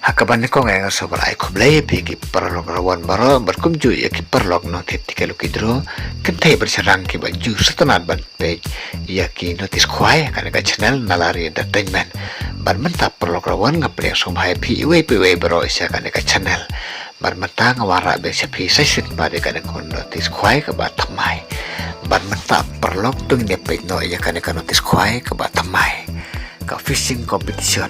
hakaban ko ngay sobar ay kublay pigi parlog rawan baro berkumju ya ki parlog no ketika lukidro kentai bersarang ki baju setanat ban page ya ki notis kwai kana ka channel nalari entertainment ban mentap parlog rawan ngapre somhai pi we baro isya kana ka channel ban mentang wara be sapi session pada kana kon notis kwai ka ba thamai ban mentap parlog tung ne page no ya kana ka notis kwai ka ba thamai ka fishing competition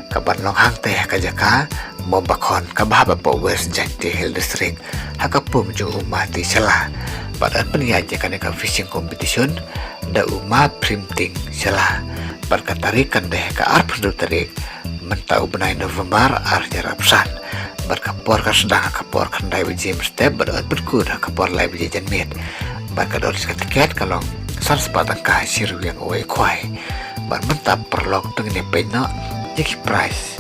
kaban long hang teh kajaka mombakon kabah bapak west jati hill district hakapum jo umati salah badan peniaja kaneka fishing competition da uma printing salah berkatarikan deh ke arpun tarik mentau benai November jarapsan berkapor kan sedang kapor kendai bijim step berot berkuda kapor lai bijajan mit berkadoris ketiket kalau sar sepatang kasir yang oe kuai bar mentap perlok tengene peno yaki price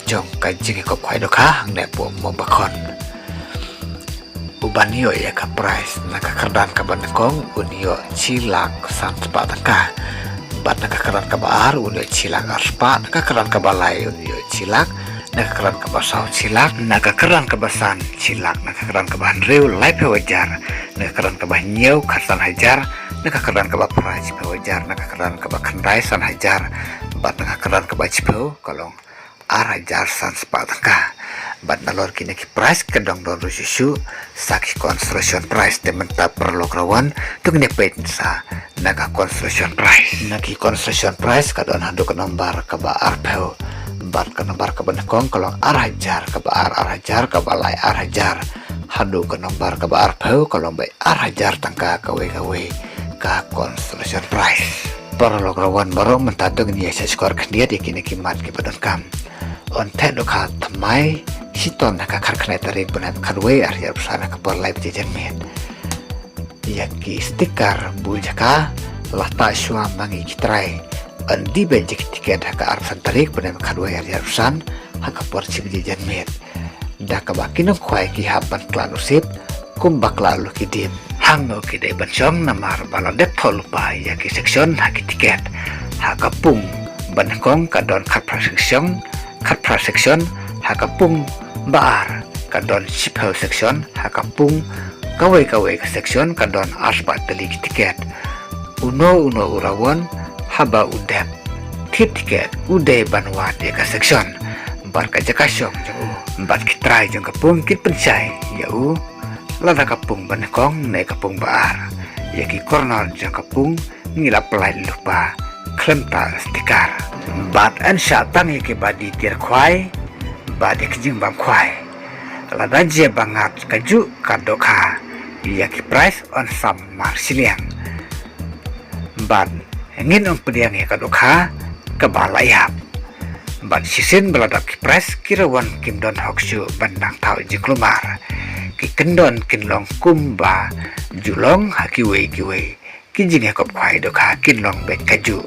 jong kajing ko kwai doka hang ne po mo bakon ubanio ya ka price naka kardan ka banakong unio cilak san spa taka bat naka kardan ka baar unio cilak arspa naka kardan ka balai unio cilak naka kardan ka basau cilak naka kardan ka basan cilak naka kardan ka bahan rew lai pe wajar naka kardan ka bahnyeu karsan hajar naka kardan ka ba price pe wajar naka kardan ka ba kandai san hajar bat naka keran ke bajpeu kalong arajar san sepatangka bat nalor kini ki price kedong don susu saki construction price de mentap perlu rawan tung ne pensa naga construction price naki construction price kadon hadu ke nombar ke ba arpeu bat ke nombar ke benekong kalong arajar ke ba arajar ke balai arajar hadu ke nombar ke ba arpeu kalong bai arajar tangka kawe ka construction price perlu rawan baru mentadung ni saya skor kendia di kini kimat ke badan kam on tendo ka tamai hiton ka karkane tarik benar kadwe area bersana ke por live jajan met ya ki stiker bujaka lata shua mangi kitrai andi benjik tiket ka arsan tarik benar kadwe area bersan haka por cib jajan met da ka bakinam kwai ki haban klanusip kumbak lalu kidim hangno kide bansong namar baladek polupa ya ki section haki tiket hakapung banakong kadon kapra section hakapung baar kadon shipho section hakapung kawe ke section kadon aspa teli tiket uno urawan haba udep tiket ude banwat ya ka section bar ka jakasyong bat kitrai jong kapung kit pensai yau lada kapung banakong na kapung baar yaki kornor jang kapung ngilap pelai lupa klemta stikar bat an syatang yaki badi tir kwai badi kejing bang kwai lada je bangat kaju kadoka yaki price on sam marsiliang bat ngin on pediang ya kadoka kebalayap bat sisin beladap ki price kirawan kimdon hokshu bandang tau jiklumar kendon kinlong kumba julong hakiwe kijing yakop kwai dok hakin long bet kaju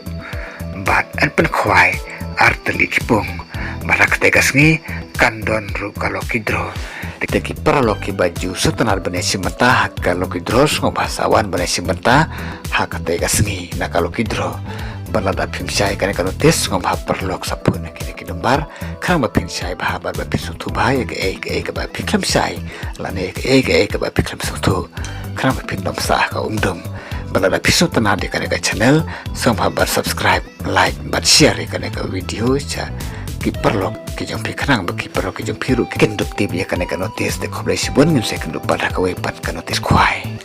bat an pen kwai arteli kipung barak tegas ngi kandon ru kalau kidro teki paraloki baju setenar benesi menta hak kalau kidro ngobasawan benesi menta hak tegas ngi na kalau kidro balada pimsai kan tes ngobah perlok sapun kini kidombar kang ba pimsai bahabar ba pisutu bahaya ke ba piklam sai lane ke ba piklam sutu kang ba pindom sah ka balada pisu tanade kan ka channel somhabar subscribe like bat share kan ka video cha ki perlok ki jom pikang ba ki perlok ki jom piru ki kenduk tib ya kan ka notice de khoblai sibon ngim se kenduk pada ka wepat ka notice kwai